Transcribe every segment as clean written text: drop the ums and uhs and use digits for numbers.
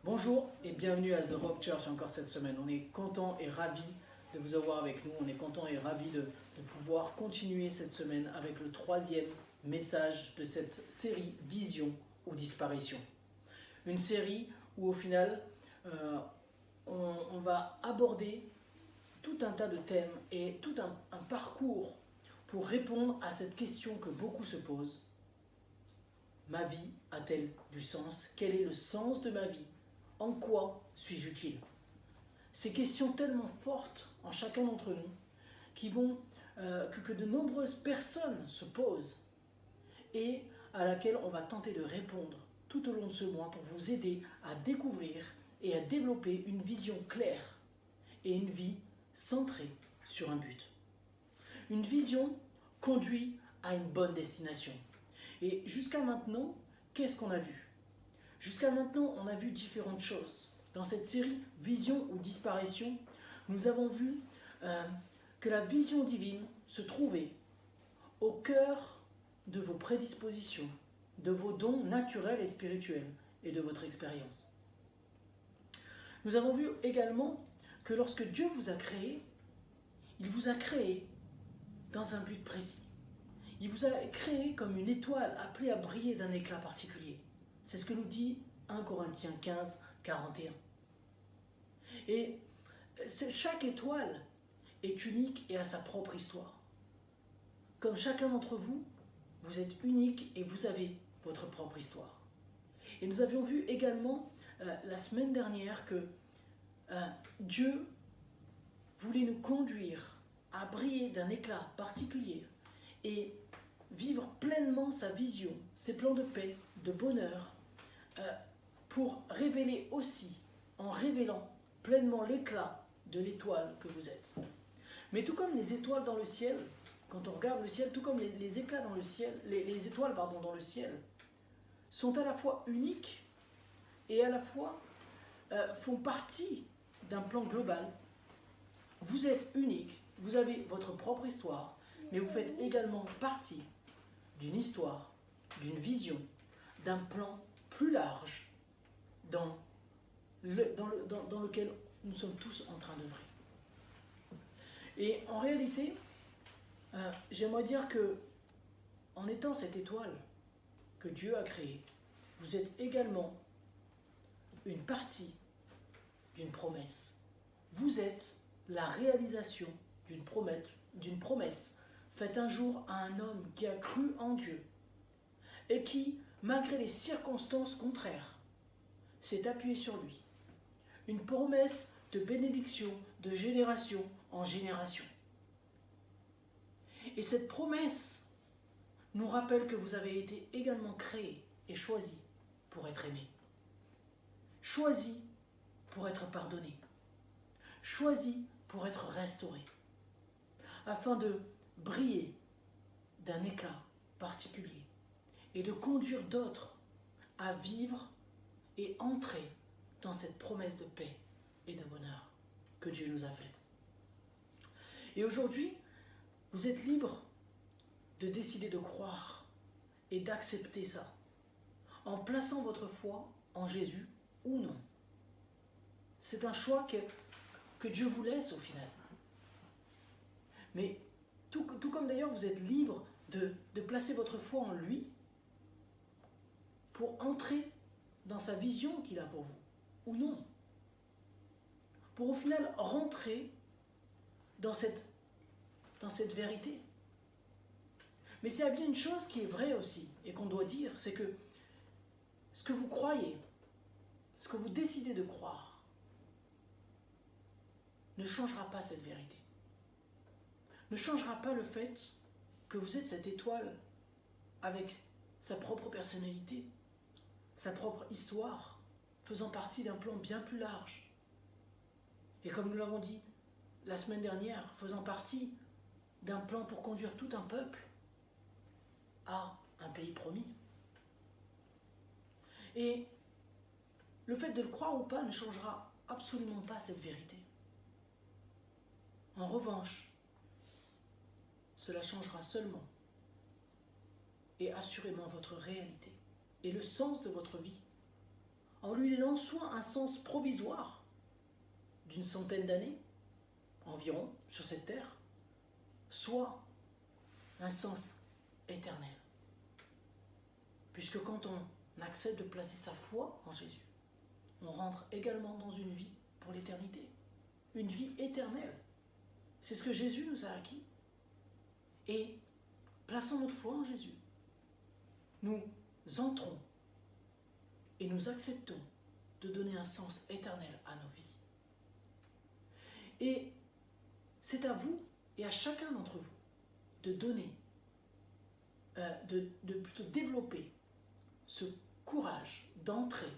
Bonjour et bienvenue à The Rock Church encore cette semaine. On est content et ravi de vous avoir avec nous. On est content et ravi de pouvoir continuer cette semaine avec le troisième message de cette série Vision ou Disparition. Une série où au final on va aborder tout un tas de thèmes et tout un parcours pour répondre à cette question que beaucoup se posent. Ma vie a-t-elle du sens? Quel est le sens de ma vie? En quoi suis-je utile? Ces questions tellement fortes en chacun d'entre nous que de nombreuses personnes se posent et à laquelle on va tenter de répondre tout au long de ce mois pour vous aider à découvrir et à développer une vision claire et une vie centrée sur un but. Une vision conduit à une bonne destination. Et jusqu'à maintenant, qu'est-ce qu'on a vu? Jusqu'à maintenant, on a vu différentes choses. Dans cette série Vision ou Disparition, nous avons vu que la vision divine se trouvait au cœur de vos prédispositions, de vos dons naturels et spirituels et de votre expérience. Nous avons vu également que lorsque Dieu vous a créé, il vous a créé dans un but précis. Il vous a créé comme une étoile appelée à briller d'un éclat particulier. C'est ce que nous dit 1 Corinthiens 15, 41. Et chaque étoile est unique et a sa propre histoire. Comme chacun d'entre vous, vous êtes unique et vous avez votre propre histoire. Et nous avions vu également la semaine dernière que Dieu voulait nous conduire à briller d'un éclat particulier et vivre pleinement sa vision, ses plans de paix, de bonheur, pour révéler aussi, en révélant pleinement l'éclat de l'étoile que vous êtes. Mais tout comme les étoiles dans le ciel, quand on regarde le ciel, tout comme les éclats dans le ciel, les étoiles dans le ciel, sont à la fois uniques et à la fois font partie d'un plan global. Vous êtes unique, vous avez votre propre histoire, mais vous faites également partie d'une histoire, d'une vision, d'un plan plus large dans lequel nous sommes tous en train d'œuvrer. Et en réalité, j'aimerais dire que, en étant cette étoile que Dieu a créée, vous êtes également une partie d'une promesse. Vous êtes la réalisation d'une promesse faite un jour à un homme qui a cru en Dieu et qui, malgré les circonstances contraires, s'est appuyé sur lui. Une promesse de bénédiction de génération en génération. Et cette promesse nous rappelle que vous avez été également créés et choisis pour être aimés. Choisis pour être pardonnés. Choisis pour être restaurés. Afin de briller d'un éclat particulier et de conduire d'autres à vivre et entrer dans cette promesse de paix et de bonheur que Dieu nous a faite. Et aujourd'hui, vous êtes libre de décider de croire et d'accepter ça, en plaçant votre foi en Jésus ou non. C'est un choix que Dieu vous laisse au final. Mais tout comme d'ailleurs vous êtes libre de placer votre foi en lui pour entrer dans sa vision qu'il a pour vous, ou non. Pour au final rentrer dans cette vérité. Mais s'il y a bien une chose qui est vraie aussi, et qu'on doit dire, c'est que ce que vous croyez, ce que vous décidez de croire, ne changera pas cette vérité. Ne changera pas le fait que vous êtes cette étoile avec sa propre personnalité, sa propre histoire, faisant partie d'un plan bien plus large. Et comme nous l'avons dit la semaine dernière, faisant partie d'un plan pour conduire tout un peuple à un pays promis. Et le fait de le croire ou pas ne changera absolument pas cette vérité. En revanche, cela changera seulement et assurément votre réalité et le sens de votre vie, en lui donnant soit un sens provisoire d'une centaine d'années environ sur cette terre, soit un sens éternel. Puisque quand on accepte de placer sa foi en Jésus, on rentre également dans une vie pour l'éternité, une vie éternelle. C'est ce que Jésus nous a acquis. Et plaçant notre foi en Jésus, nous entrons et nous acceptons de donner un sens éternel à nos vies. Et c'est à vous et à chacun d'entre vous de donner, de plutôt développer ce courage d'entrer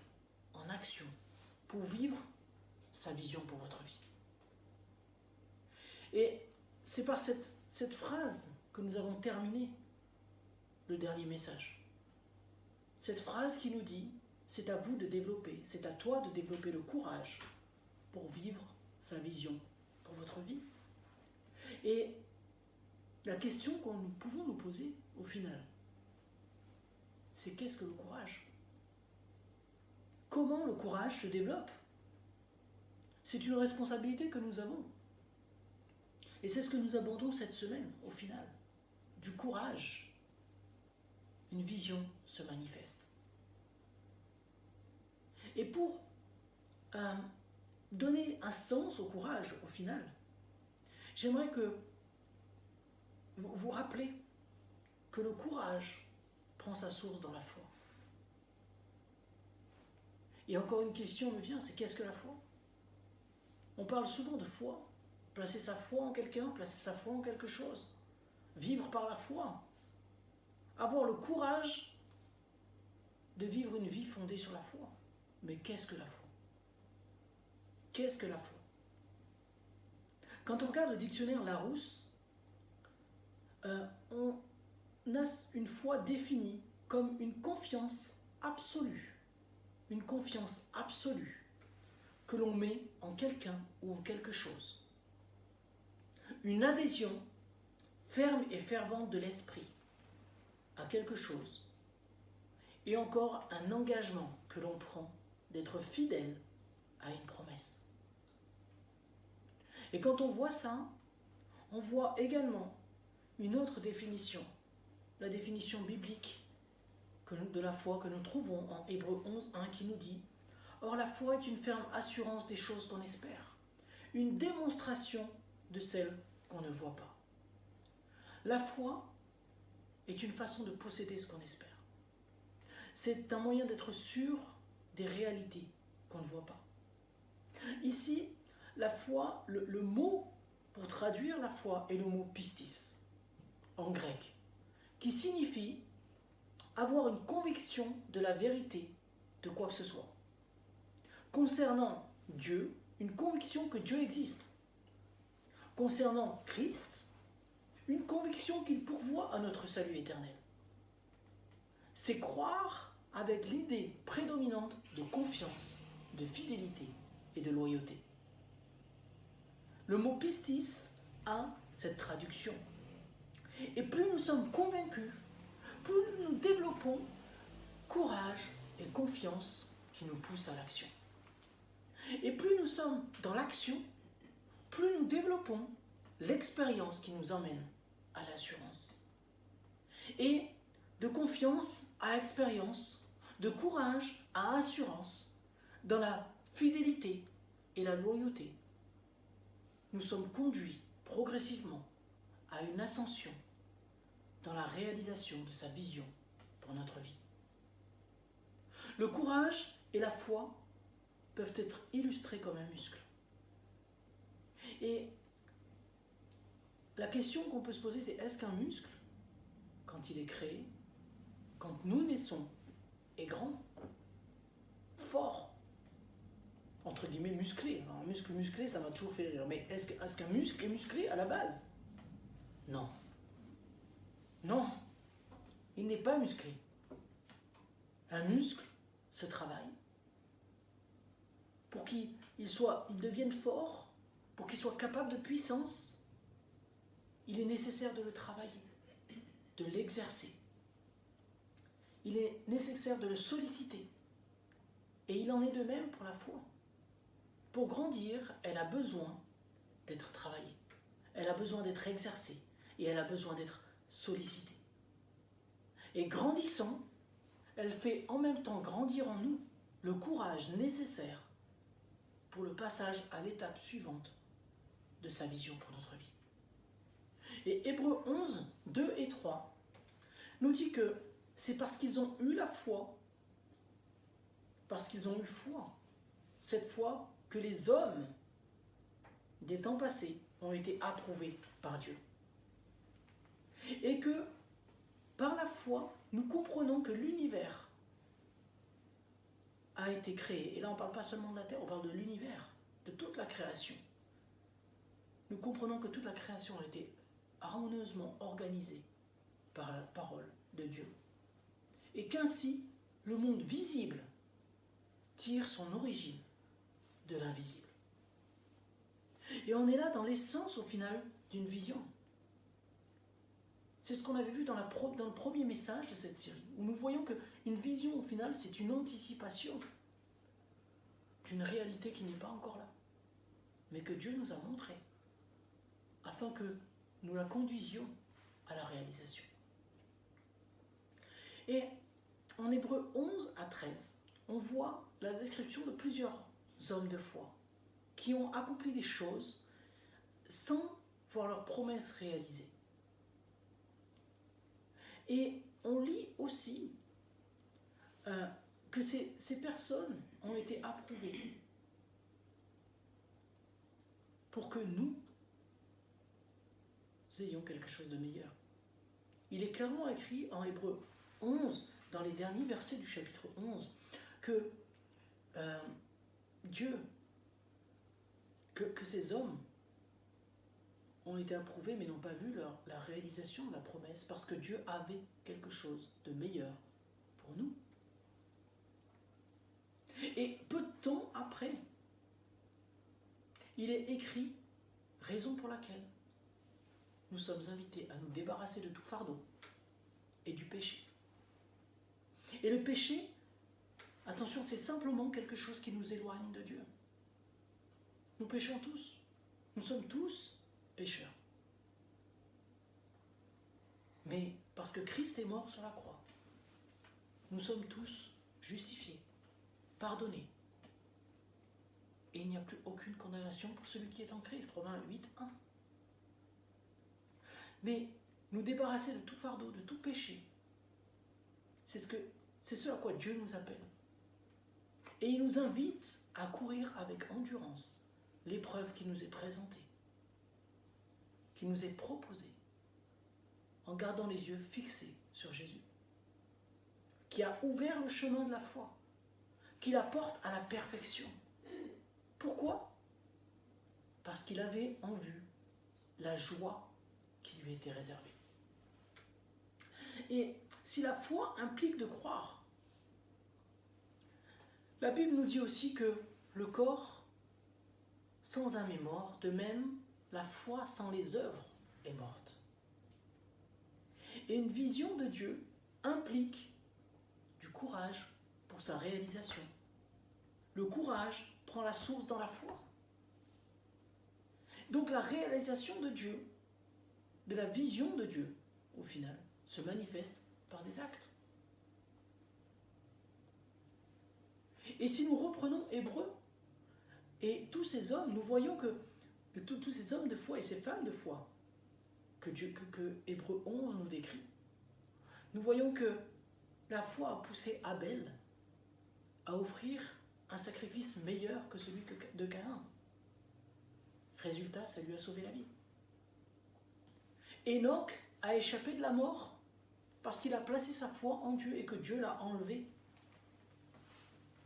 en action pour vivre sa vision pour votre vie. Et c'est par cette phrase que nous avons terminé le dernier message. Cette phrase qui nous dit, c'est à vous de développer, c'est à toi de développer le courage pour vivre sa vision pour votre vie. Et la question que nous pouvons nous poser au final, c'est qu'est-ce que le courage ? Comment le courage se développe ? C'est une responsabilité que nous avons. Et c'est ce que nous abordons cette semaine, au final. Du courage, une vision se manifeste. Et pour donner un sens au courage, au final, j'aimerais que vous vous rappelez que le courage prend sa source dans la foi. Et encore une question me vient, c'est qu'est-ce que la foi ? On parle souvent de foi, placer sa foi en quelqu'un, placer sa foi en quelque chose, vivre par la foi, avoir le courage de vivre une vie fondée sur la foi. Mais qu'est-ce que la foi ? Qu'est-ce que la foi ? Quand on regarde le dictionnaire Larousse, on a une foi définie comme une confiance absolue que l'on met en quelqu'un ou en quelque chose. Une adhésion ferme et fervente de l'esprit à quelque chose. Et encore un engagement que l'on prend d'être fidèle à une promesse. Et quand on voit ça, on voit également une autre définition, la définition biblique de la foi que nous trouvons en Hébreux 11:1 qui nous dit « Or la foi est une ferme assurance des choses qu'on espère, une démonstration de celles qu'on ne voit pas. » La foi est une façon de posséder ce qu'on espère. C'est un moyen d'être sûr des réalités qu'on ne voit pas. Ici, la foi, le mot pour traduire la foi est le mot pistis, en grec, qui signifie avoir une conviction de la vérité de quoi que ce soit. Concernant Dieu, une conviction que Dieu existe. Concernant Christ, une conviction qu'il pourvoit à notre salut éternel. C'est croire avec l'idée prédominante de confiance, de fidélité et de loyauté. Le mot pistis a cette traduction. Et plus nous sommes convaincus, plus nous développons courage et confiance qui nous poussent à l'action. Et plus nous sommes dans l'action, plus nous développons l'expérience qui nous emmène à l'assurance. Et de confiance à expérience, de courage à assurance, dans la fidélité et la loyauté, nous sommes conduits progressivement à une ascension dans la réalisation de sa vision pour notre vie. Le courage et la foi peuvent être illustrés comme un muscle. Et la question qu'on peut se poser, c'est est-ce qu'un muscle, quand il est créé, quand nous naissons, est grand, fort, entre guillemets musclé. Alors, un muscle musclé, ça m'a toujours fait rire. Mais est-ce qu'un muscle est musclé à la base ? Non. Non. Il n'est pas musclé. Un muscle se travaille pour qu'il devienne fort, pour qu'il soit capable de puissance. Il est nécessaire de le travailler, de l'exercer. Il est nécessaire de le solliciter. Et il en est de même pour la foi. Pour grandir, elle a besoin d'être travaillée. Elle a besoin d'être exercée. Et elle a besoin d'être sollicitée. Et grandissant, elle fait en même temps grandir en nous le courage nécessaire pour le passage à l'étape suivante de sa vision pour notre vie. Et Hébreux 11, 2 et 3 nous dit que c'est parce qu'ils ont eu la foi, parce qu'ils ont eu foi, cette foi que les hommes des temps passés ont été approuvés par Dieu. Et que par la foi, nous comprenons que l'univers a été créé. Et là, on ne parle pas seulement de la terre, on parle de l'univers, de toute la création. Nous comprenons que toute la création a été harmonieusement organisée par la parole de Dieu. Et qu'ainsi, le monde visible tire son origine de l'invisible. Et on est là dans l'essence, au final, d'une vision. C'est ce qu'on avait vu dans le premier message de cette série, où nous voyons qu'une vision, au final, c'est une anticipation d'une réalité qui n'est pas encore là, mais que Dieu nous a montrée, afin que nous la conduisions à la réalisation. Et en Hébreux 11 à 13, on voit la description de plusieurs hommes de foi qui ont accompli des choses sans voir leurs promesses réalisées. Et on lit aussi que ces personnes ont été approuvées pour que nous ayons quelque chose de meilleur. Il est clairement écrit en Hébreux 11, dans les derniers versets du chapitre 11, que Dieu, que ces hommes ont été approuvés mais n'ont pas vu la réalisation de la promesse parce que Dieu avait quelque chose de meilleur pour nous. Et peu de temps après, il est écrit, raison pour laquelle nous sommes invités à nous débarrasser de tout fardeau et du péché. Et le péché, attention, c'est simplement quelque chose qui nous éloigne de Dieu. Nous péchons tous. Nous sommes tous pécheurs. Mais parce que Christ est mort sur la croix, nous sommes tous justifiés, pardonnés. Et il n'y a plus aucune condamnation pour celui qui est en Christ. Romains 8, 1. Mais nous débarrasser de tout fardeau, de tout péché, c'est ce à quoi Dieu nous appelle. Et il nous invite à courir avec endurance l'épreuve qui nous est présentée, qui nous est proposée, en gardant les yeux fixés sur Jésus, qui a ouvert le chemin de la foi, qui la porte à la perfection. Pourquoi ? Parce qu'il avait en vue la joie qui lui était réservée. Et si la foi implique de croire, la Bible nous dit aussi que le corps sans âme est mort, de même la foi sans les œuvres est morte. Et une vision de Dieu implique du courage pour sa réalisation. Le courage prend la source dans la foi. Donc la réalisation de Dieu, de la vision de Dieu, au final, se manifeste par des actes. Et si nous reprenons Hébreux, et tous ces hommes, nous voyons que tous ces hommes de foi et ces femmes de foi, que Hébreux 11 nous décrit, nous voyons que la foi a poussé Abel à offrir un sacrifice meilleur que celui de Caïn. Résultat, ça lui a sauvé la vie. Enoch a échappé de la mort parce qu'il a placé sa foi en Dieu et que Dieu l'a enlevé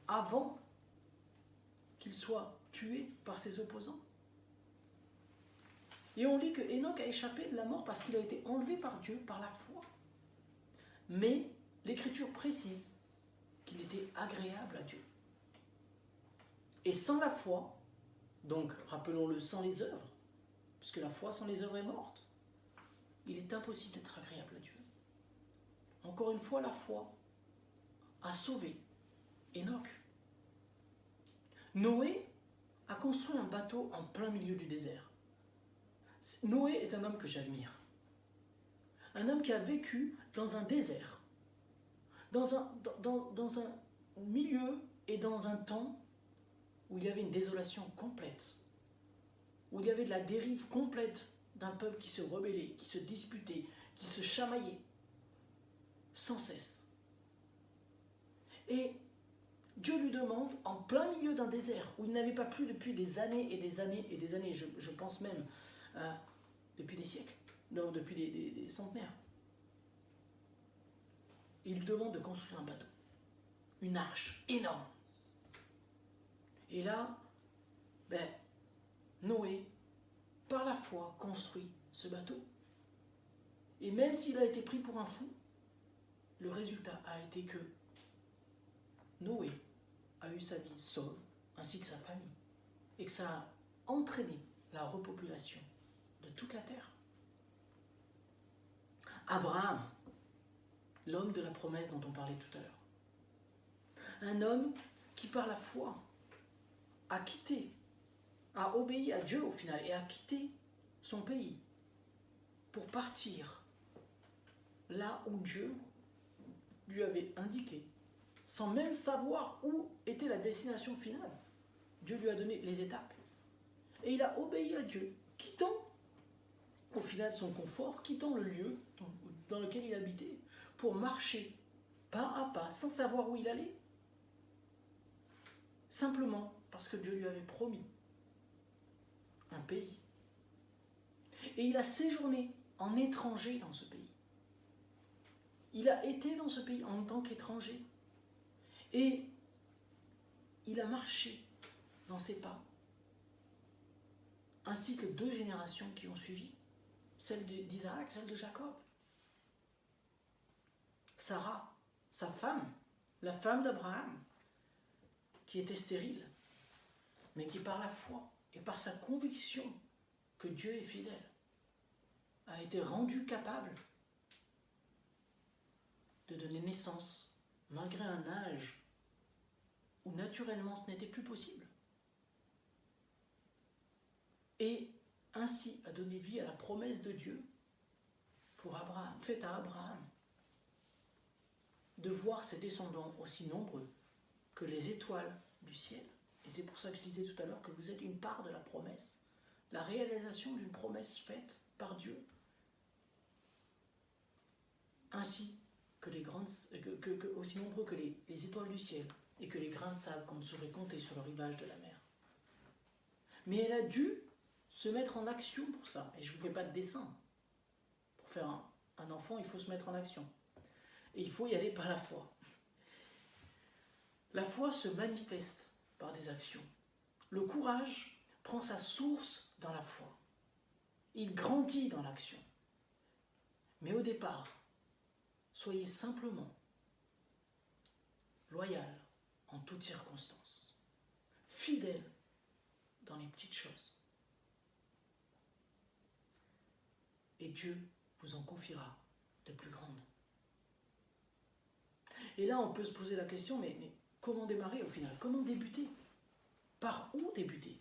avant qu'il soit tué par ses opposants. Et on lit que Enoch a échappé de la mort parce qu'il a été enlevé par Dieu par la foi. Mais l'Écriture précise qu'il était agréable à Dieu. Et sans la foi, donc rappelons-le, sans les œuvres, puisque la foi sans les œuvres est morte, il est impossible d'être agréable à Dieu. Encore une fois, la foi a sauvé Enoch. Noé a construit un bateau en plein milieu du désert. Noé est un homme que j'admire. Un homme qui a vécu dans un désert, dans un milieu et dans un temps où il y avait une désolation complète, où il y avait de la dérive complète d'un peuple qui se rebellait, qui se disputait, qui se chamaillait, sans cesse. Et Dieu lui demande, en plein milieu d'un désert, où il n'avait pas plu depuis des années et des années et des années, je pense même depuis des siècles, non, depuis des centenaires, il lui demande de construire un bateau, une arche énorme. Et là, Noé, par la foi, construit ce bateau. Et même s'il a été pris pour un fou, le résultat a été que Noé a eu sa vie sauve, ainsi que sa famille, et que ça a entraîné la repopulation de toute la terre. Abraham, l'homme de la promesse dont on parlait tout à l'heure. Un homme qui, par la foi, a quitté, a obéi à Dieu au final, et a quitté son pays pour partir là où Dieu lui avait indiqué, sans même savoir où était la destination finale. Dieu lui a donné les étapes. Et il a obéi à Dieu, quittant au final son confort, quittant le lieu dans lequel il habitait, pour marcher pas à pas, sans savoir où il allait. Simplement parce que Dieu lui avait promis un pays. Et il a séjourné en étranger dans ce pays. Il a été dans ce pays en tant qu'étranger. Et il a marché dans ses pas, ainsi que 2 générations qui ont suivi, celle d'Isaac, celle de Jacob. Sarah, sa femme, la femme d'Abraham, qui était stérile, mais qui par la foi et par sa conviction que Dieu est fidèle, a été rendue capable de donner naissance, malgré un âge où naturellement ce n'était plus possible. Et ainsi a donné vie à la promesse de Dieu pour Abraham, faite à Abraham, de voir ses descendants aussi nombreux que les étoiles du ciel. Et c'est pour ça que je disais tout à l'heure que vous êtes une part de la promesse, la réalisation d'une promesse faite par Dieu, ainsi que aussi nombreux que les étoiles du ciel et que les grains de sable qu'on ne saurait compter sur le rivage de la mer. Mais elle a dû se mettre en action pour ça. Et je ne vous fais pas de dessin. Pour faire un enfant, il faut se mettre en action. Et il faut y aller par la foi. La foi se manifeste par des actions. Le courage prend sa source dans la foi. Il grandit dans l'action. Mais au départ, soyez simplement loyal en toutes circonstances, fidèle dans les petites choses. Et Dieu vous en confiera de plus grandes. Et là, on peut se poser la question, mais comment démarrer au final? Comment débuter? Par où débuter?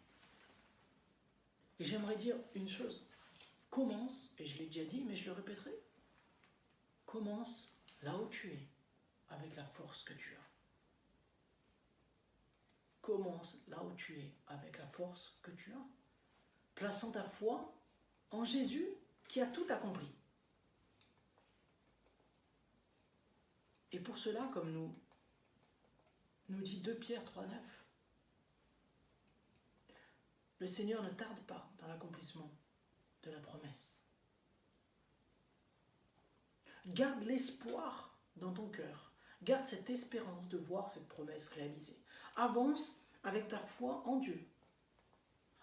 Et j'aimerais dire une chose. Commence, et je l'ai déjà dit, mais je le répéterai. Commence là où tu es, avec la force que tu as. Commence là où tu es, avec la force que tu as. Plaçant ta foi en Jésus qui a tout accompli. Et pour cela, comme nous dit 2 Pierre 3,9, le Seigneur ne tarde pas dans l'accomplissement de la promesse. Garde l'espoir dans ton cœur. Garde cette espérance de voir cette promesse réalisée. Avance avec ta foi en Dieu,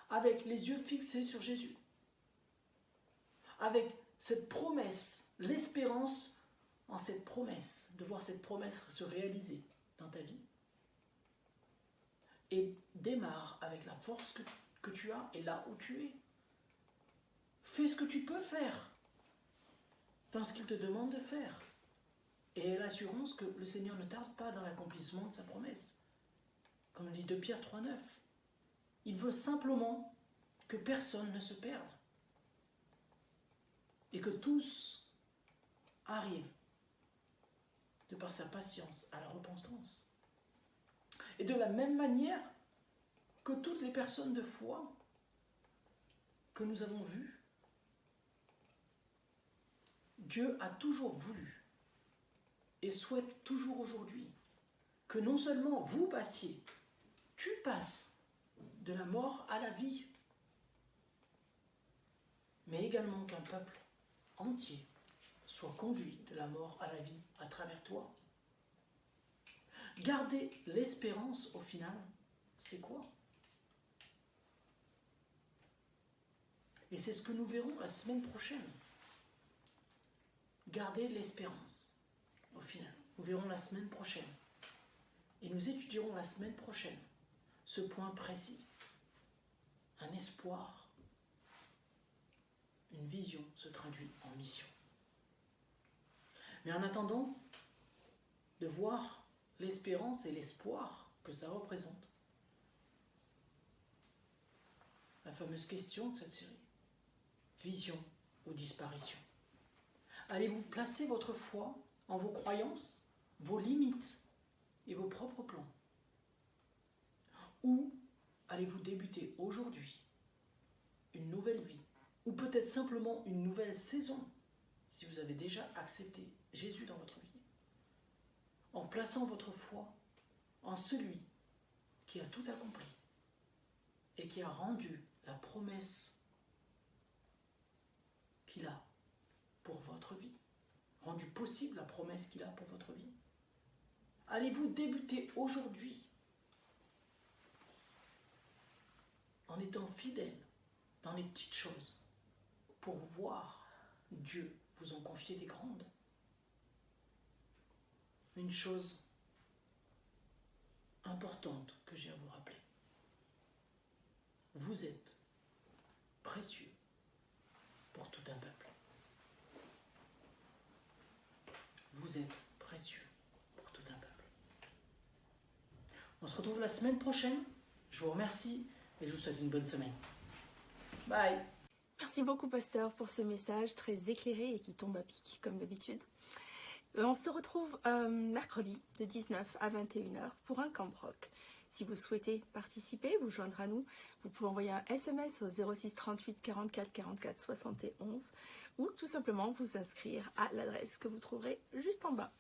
avec les yeux fixés sur Jésus, avec cette promesse, l'espérance en cette promesse, de voir cette promesse se réaliser dans ta vie. Et démarre avec la force que tu as et là où tu es. Fais ce que tu peux faire dans ce qu'il te demande de faire. Et aie l'assurance que le Seigneur ne tarde pas dans l'accomplissement de sa promesse. comme dit 2 Pierre 3,9. Il veut simplement que personne ne se perde et que tous arrivent, de par sa patience, à la repentance. Et de la même manière que toutes les personnes de foi que nous avons vues, Dieu a toujours voulu et souhaite toujours aujourd'hui que non seulement vous passiez, tu passes de la mort à la vie, mais également qu'un peuple entier soit conduit de la mort à la vie à travers toi. Garder l'espérance au final, c'est quoi? Et c'est ce que nous verrons la semaine prochaine. Garder l'espérance au final. Nous verrons la semaine prochaine. Et nous étudierons la semaine prochaine ce point précis. Un espoir, une vision se traduit en mission. Mais en attendant de voir l'espérance et l'espoir que ça représente, la fameuse question de cette série, vision ou disparition. Allez-vous placer votre foi en vos croyances, vos limites et vos propres plans? Ou allez-vous débuter aujourd'hui une nouvelle vie, ou peut-être simplement une nouvelle saison, si vous avez déjà accepté Jésus dans votre vie, en plaçant votre foi en celui qui a tout accompli et qui a rendu la promesse qu'il a pour votre vie, rendu possible la promesse qu'il a pour votre vie? Allez-vous débuter aujourd'hui en étant fidèle dans les petites choses pour voir Dieu vous en confier des grandes? Une chose importante que j'ai à vous rappeler. Vous êtes précieux pour tout un peuple. Vous êtes précieux pour tout un peuple. On se retrouve la semaine prochaine. Je vous remercie et je vous souhaite une bonne semaine. Bye. Merci beaucoup, pasteur, pour ce message très éclairé et qui tombe à pic, comme d'habitude. On se retrouve mercredi de 19 à 21h pour un camp rock. Si vous souhaitez participer, vous joindre à nous, vous pouvez envoyer un SMS au 06 38 44 44 71 ou tout simplement vous inscrire à l'adresse que vous trouverez juste en bas.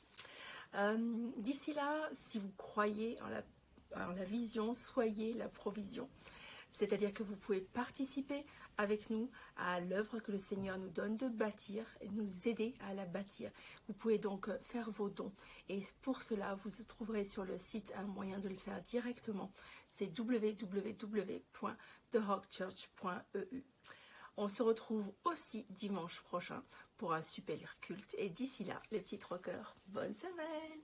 D'ici là, si vous croyez en la vision, soyez la provision. C'est-à-dire que vous pouvez participer avec nous à l'œuvre que le Seigneur nous donne de bâtir et nous aider à la bâtir. Vous pouvez donc faire vos dons. Et pour cela, vous trouverez sur le site un moyen de le faire directement. C'est www.therockchurch.eu. On se retrouve aussi dimanche prochain pour un super culte. Et d'ici là, les petits rockers, bonne semaine!